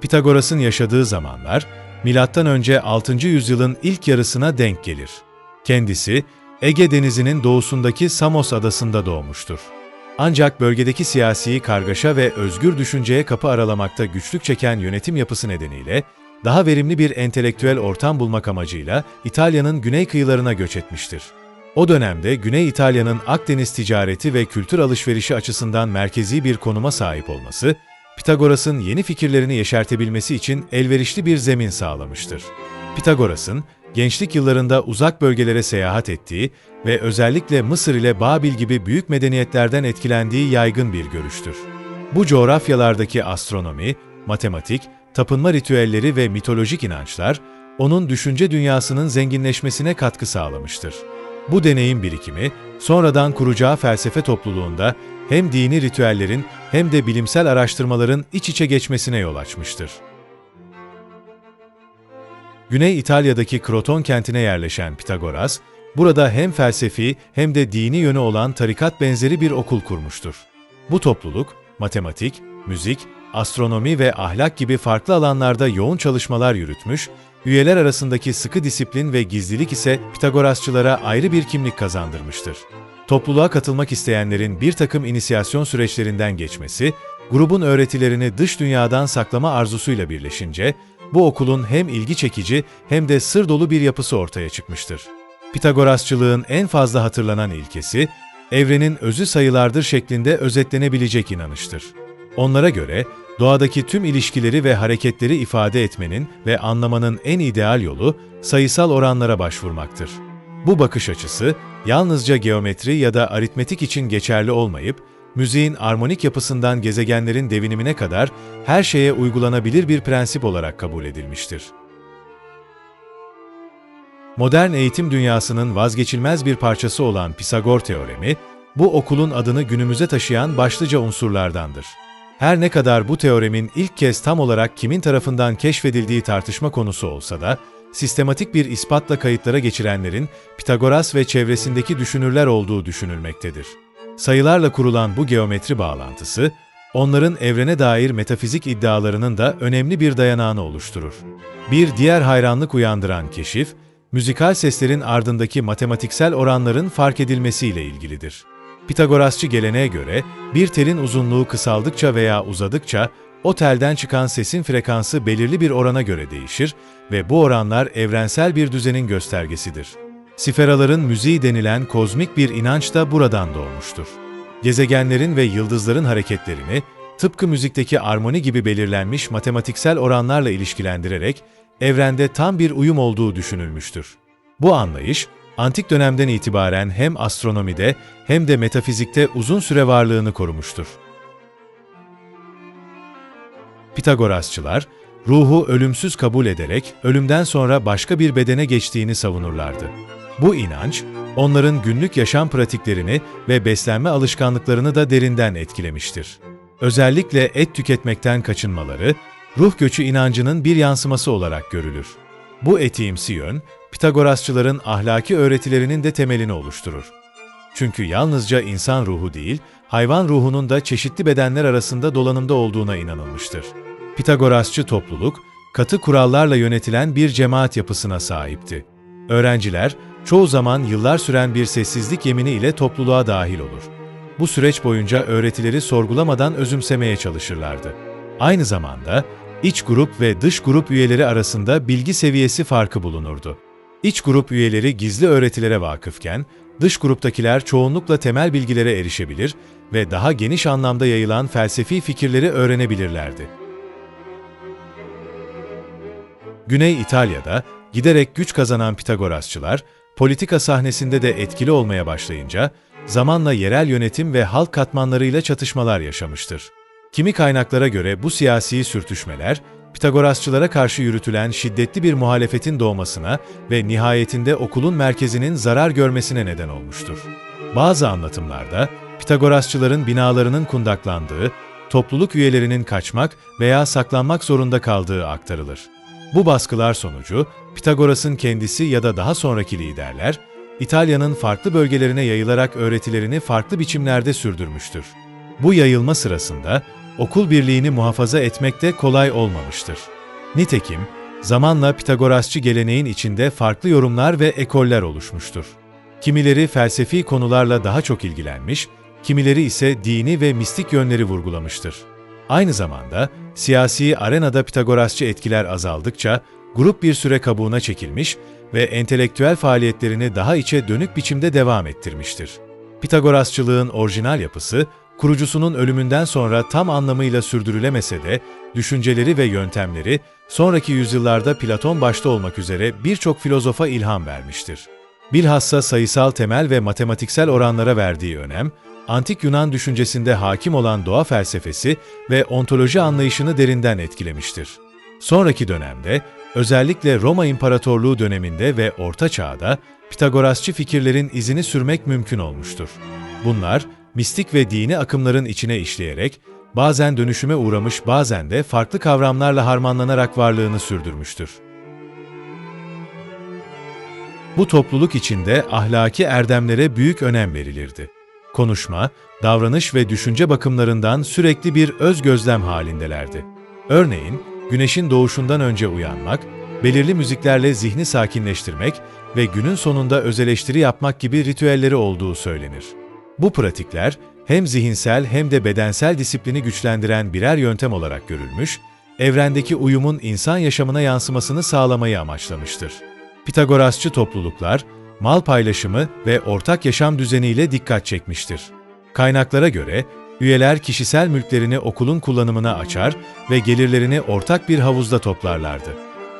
Pitagoras'ın yaşadığı zamanlar, M.Ö. 6. yüzyılın ilk yarısına denk gelir. Kendisi, Ege Denizi'nin doğusundaki Samos adasında doğmuştur. Ancak bölgedeki siyasi kargaşa ve özgür düşünceye kapı aralamakta güçlük çeken yönetim yapısı nedeniyle, daha verimli bir entelektüel ortam bulmak amacıyla İtalya'nın güney kıyılarına göç etmiştir. O dönemde Güney İtalya'nın Akdeniz ticareti ve kültür alışverişi açısından merkezi bir konuma sahip olması, Pitagoras'ın yeni fikirlerini yeşertebilmesi için elverişli bir zemin sağlamıştır. Pitagoras'ın, gençlik yıllarında uzak bölgelere seyahat ettiği ve özellikle Mısır ile Babil gibi büyük medeniyetlerden etkilendiği yaygın bir görüştür. Bu coğrafyalardaki astronomi, matematik, tapınma ritüelleri ve mitolojik inançlar, onun düşünce dünyasının zenginleşmesine katkı sağlamıştır. Bu deneyim birikimi, sonradan kuracağı felsefe topluluğunda hem dini ritüellerin hem de bilimsel araştırmaların iç içe geçmesine yol açmıştır. Güney İtalya'daki Kroton kentine yerleşen Pitagoras, burada hem felsefi hem de dini yönü olan tarikat benzeri bir okul kurmuştur. Bu topluluk, matematik, müzik, astronomi ve ahlak gibi farklı alanlarda yoğun çalışmalar yürütmüş, üyeler arasındaki sıkı disiplin ve gizlilik ise Pitagorasçılara ayrı bir kimlik kazandırmıştır. Topluluğa katılmak isteyenlerin bir takım inisiyasyon süreçlerinden geçmesi, grubun öğretilerini dış dünyadan saklama arzusuyla birleşince, bu okulun hem ilgi çekici hem de sır dolu bir yapısı ortaya çıkmıştır. Pitagorasçılığın en fazla hatırlanan ilkesi, evrenin özü sayılardır şeklinde özetlenebilecek inanıştır. Onlara göre, doğadaki tüm ilişkileri ve hareketleri ifade etmenin ve anlamanın en ideal yolu, sayısal oranlara başvurmaktır. Bu bakış açısı, yalnızca geometri ya da aritmetik için geçerli olmayıp, müziğin armonik yapısından gezegenlerin devinimine kadar her şeye uygulanabilir bir prensip olarak kabul edilmiştir. Modern eğitim dünyasının vazgeçilmez bir parçası olan Pisagor teoremi, bu okulun adını günümüze taşıyan başlıca unsurlardandır. Her ne kadar bu teoremin ilk kez tam olarak kimin tarafından keşfedildiği tartışma konusu olsa da, sistematik bir ispatla kayıtlara geçirenlerin Pitagoras ve çevresindeki düşünürler olduğu düşünülmektedir. Sayılarla kurulan bu geometri bağlantısı, onların evrene dair metafizik iddialarının da önemli bir dayanağını oluşturur. Bir diğer hayranlık uyandıran keşif, müzikal seslerin ardındaki matematiksel oranların fark edilmesiyle ilgilidir. Pitagorasçı geleneğe göre, bir telin uzunluğu kısaldıkça veya uzadıkça, o telden çıkan sesin frekansı belirli bir orana göre değişir ve bu oranlar evrensel bir düzenin göstergesidir. Sferaların müziği denilen kozmik bir inanç da buradan doğmuştur. Gezegenlerin ve yıldızların hareketlerini, tıpkı müzikteki armoni gibi belirlenmiş matematiksel oranlarla ilişkilendirerek, evrende tam bir uyum olduğu düşünülmüştür. Bu anlayış, antik dönemden itibaren hem astronomide hem de metafizikte uzun süre varlığını korumuştur. Pitagorasçılar, ruhu ölümsüz kabul ederek ölümden sonra başka bir bedene geçtiğini savunurlardı. Bu inanç, onların günlük yaşam pratiklerini ve beslenme alışkanlıklarını da derinden etkilemiştir. Özellikle et tüketmekten kaçınmaları, ruh göçü inancının bir yansıması olarak görülür. Bu etiğimsi yön, Pitagorasçıların ahlaki öğretilerinin de temelini oluşturur. Çünkü yalnızca insan ruhu değil, hayvan ruhunun da çeşitli bedenler arasında dolanımda olduğuna inanılmıştır. Pitagorasçı topluluk, katı kurallarla yönetilen bir cemaat yapısına sahipti. Öğrenciler, çoğu zaman yıllar süren bir sessizlik yemini ile topluluğa dahil olur. Bu süreç boyunca öğretileri sorgulamadan özümsemeye çalışırlardı. Aynı zamanda, iç grup ve dış grup üyeleri arasında bilgi seviyesi farkı bulunurdu. İç grup üyeleri gizli öğretilere vakıfken, dış gruptakiler çoğunlukla temel bilgilere erişebilir ve daha geniş anlamda yayılan felsefi fikirleri öğrenebilirlerdi. Güney İtalya'da giderek güç kazanan Pitagorasçılar, politika sahnesinde de etkili olmaya başlayınca, zamanla yerel yönetim ve halk katmanlarıyla çatışmalar yaşamıştır. Kimi kaynaklara göre bu siyasi sürtüşmeler, Pitagorasçılara karşı yürütülen şiddetli bir muhalefetin doğmasına ve nihayetinde okulun merkezinin zarar görmesine neden olmuştur. Bazı anlatımlarda, Pitagorasçıların binalarının kundaklandığı, topluluk üyelerinin kaçmak veya saklanmak zorunda kaldığı aktarılır. Bu baskılar sonucu, Pitagoras'ın kendisi ya da daha sonraki liderler, İtalya'nın farklı bölgelerine yayılarak öğretilerini farklı biçimlerde sürdürmüştür. Bu yayılma sırasında okul birliğini muhafaza etmek de kolay olmamıştır. Nitekim, zamanla Pitagorasçı geleneğin içinde farklı yorumlar ve ekoller oluşmuştur. Kimileri felsefi konularla daha çok ilgilenmiş, kimileri ise dini ve mistik yönleri vurgulamıştır. Aynı zamanda siyasi arenada Pitagorasçı etkiler azaldıkça grup bir süre kabuğuna çekilmiş ve entelektüel faaliyetlerini daha içe dönük biçimde devam ettirmiştir. Pitagorasçılığın orijinal yapısı, kurucusunun ölümünden sonra tam anlamıyla sürdürülemese de, düşünceleri ve yöntemleri sonraki yüzyıllarda Platon başta olmak üzere birçok filozofa ilham vermiştir. Bilhassa sayısal temel ve matematiksel oranlara verdiği önem, Antik Yunan düşüncesinde hakim olan doğa felsefesi ve ontoloji anlayışını derinden etkilemiştir. Sonraki dönemde, özellikle Roma İmparatorluğu döneminde ve Orta Çağ'da Pitagorasçı fikirlerin izini sürmek mümkün olmuştur. Bunlar, mistik ve dini akımların içine işleyerek, bazen dönüşüme uğramış bazen de farklı kavramlarla harmanlanarak varlığını sürdürmüştür. Bu topluluk içinde ahlaki erdemlere büyük önem verilirdi. Konuşma, davranış ve düşünce bakımlarından sürekli bir öz gözlem halindelerdi. Örneğin, güneşin doğuşundan önce uyanmak, belirli müziklerle zihni sakinleştirmek ve günün sonunda öz eleştiri yapmak gibi ritüelleri olduğu söylenir. Bu pratikler, hem zihinsel hem de bedensel disiplini güçlendiren birer yöntem olarak görülmüş, evrendeki uyumun insan yaşamına yansımasını sağlamayı amaçlamıştır. Pitagorasçı topluluklar, mal paylaşımı ve ortak yaşam düzeniyle dikkat çekmiştir. Kaynaklara göre, üyeler kişisel mülklerini okulun kullanımına açar ve gelirlerini ortak bir havuzda toplarlardı.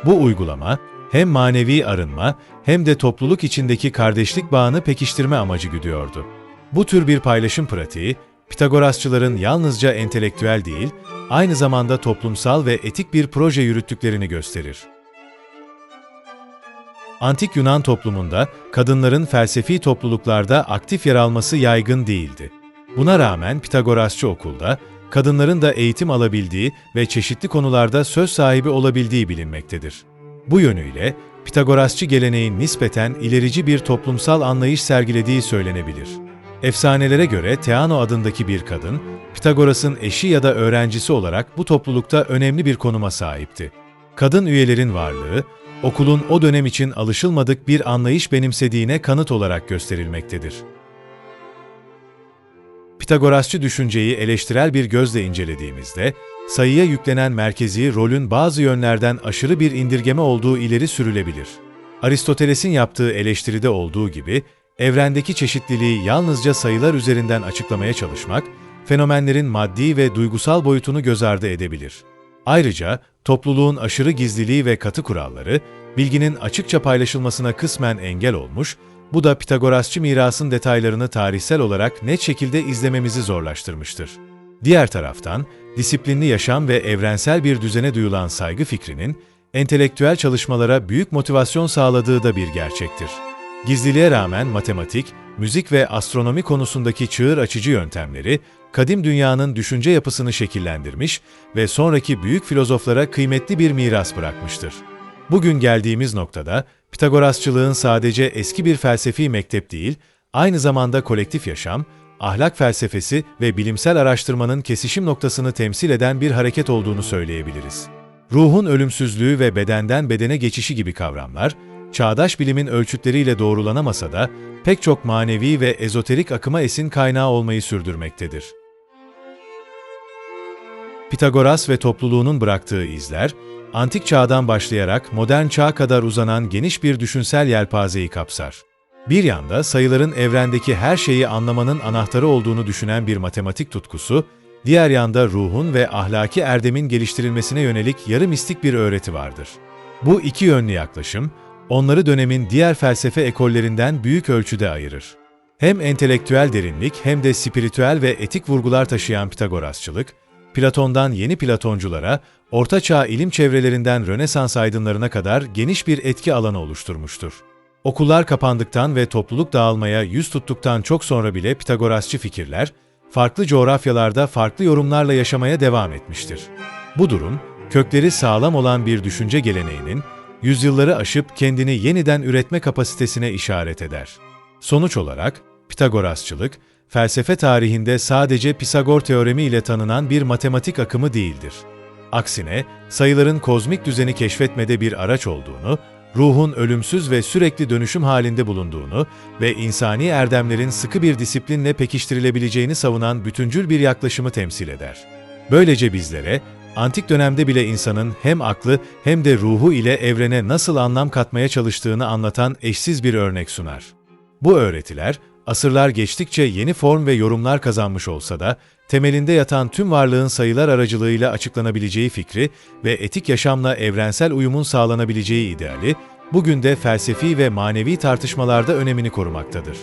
Bu uygulama, hem manevi arınma hem de topluluk içindeki kardeşlik bağını pekiştirme amacı güdüyordu. Bu tür bir paylaşım pratiği, Pitagorasçıların yalnızca entelektüel değil, aynı zamanda toplumsal ve etik bir proje yürüttüklerini gösterir. Antik Yunan toplumunda kadınların felsefi topluluklarda aktif yer alması yaygın değildi. Buna rağmen Pitagorasçı okulda, kadınların da eğitim alabildiği ve çeşitli konularda söz sahibi olabildiği bilinmektedir. Bu yönüyle, Pitagorasçı geleneğin nispeten ilerici bir toplumsal anlayış sergilediği söylenebilir. Efsanelere göre Theano adındaki bir kadın, Pitagoras'ın eşi ya da öğrencisi olarak bu toplulukta önemli bir konuma sahipti. Kadın üyelerin varlığı, okulun o dönem için alışılmadık bir anlayış benimsediğine kanıt olarak gösterilmektedir. Pitagorasçı düşünceyi eleştirel bir gözle incelediğimizde, sayıya yüklenen merkezi rolün bazı yönlerden aşırı bir indirgeme olduğu ileri sürülebilir. Aristoteles'in yaptığı eleştiride olduğu gibi, evrendeki çeşitliliği yalnızca sayılar üzerinden açıklamaya çalışmak, fenomenlerin maddi ve duygusal boyutunu göz ardı edebilir. Ayrıca, topluluğun aşırı gizliliği ve katı kuralları, bilginin açıkça paylaşılmasına kısmen engel olmuş, bu da Pitagorasçı mirasın detaylarını tarihsel olarak net şekilde izlememizi zorlaştırmıştır. Diğer taraftan, disiplinli yaşam ve evrensel bir düzene duyulan saygı fikrinin, entelektüel çalışmalara büyük motivasyon sağladığı da bir gerçektir. Gizliliğe rağmen matematik, müzik ve astronomi konusundaki çığır açıcı yöntemleri, kadim dünyanın düşünce yapısını şekillendirmiş ve sonraki büyük filozoflara kıymetli bir miras bırakmıştır. Bugün geldiğimiz noktada, Pitagorasçılığın sadece eski bir felsefi mektep değil, aynı zamanda kolektif yaşam, ahlak felsefesi ve bilimsel araştırmanın kesişim noktasını temsil eden bir hareket olduğunu söyleyebiliriz. Ruhun ölümsüzlüğü ve bedenden bedene geçişi gibi kavramlar, çağdaş bilimin ölçütleriyle doğrulanamasa da pek çok manevi ve ezoterik akıma esin kaynağı olmayı sürdürmektedir. Pitagoras ve topluluğunun bıraktığı izler, antik çağdan başlayarak modern çağa kadar uzanan geniş bir düşünsel yelpazeyi kapsar. Bir yanda sayıların evrendeki her şeyi anlamanın anahtarı olduğunu düşünen bir matematik tutkusu, diğer yanda ruhun ve ahlaki erdemin geliştirilmesine yönelik yarı mistik bir öğreti vardır. Bu iki yönlü yaklaşım, onları dönemin diğer felsefe ekollerinden büyük ölçüde ayırır. Hem entelektüel derinlik hem de spiritüel ve etik vurgular taşıyan Pitagorasçılık, Platon'dan yeni Platonculara, Orta Çağ ilim çevrelerinden Rönesans aydınlarına kadar geniş bir etki alanı oluşturmuştur. Okullar kapandıktan ve topluluk dağılmaya yüz tuttuktan çok sonra bile Pitagorasçı fikirler, farklı coğrafyalarda farklı yorumlarla yaşamaya devam etmiştir. Bu durum, kökleri sağlam olan bir düşünce geleneğinin, yüzyılları aşıp kendini yeniden üretme kapasitesine işaret eder. Sonuç olarak, Pitagorasçılık, felsefe tarihinde sadece Pisagor teoremi ile tanınan bir matematik akımı değildir. Aksine, sayıların kozmik düzeni keşfetmede bir araç olduğunu, ruhun ölümsüz ve sürekli dönüşüm halinde bulunduğunu ve insani erdemlerin sıkı bir disiplinle pekiştirilebileceğini savunan bütüncül bir yaklaşımı temsil eder. Böylece bizlere, antik dönemde bile insanın hem aklı hem de ruhu ile evrene nasıl anlam katmaya çalıştığını anlatan eşsiz bir örnek sunar. Bu öğretiler, asırlar geçtikçe yeni form ve yorumlar kazanmış olsa da, temelinde yatan tüm varlığın sayılar aracılığıyla açıklanabileceği fikri ve etik yaşamla evrensel uyumun sağlanabileceği ideali, bugün de felsefi ve manevi tartışmalarda önemini korumaktadır.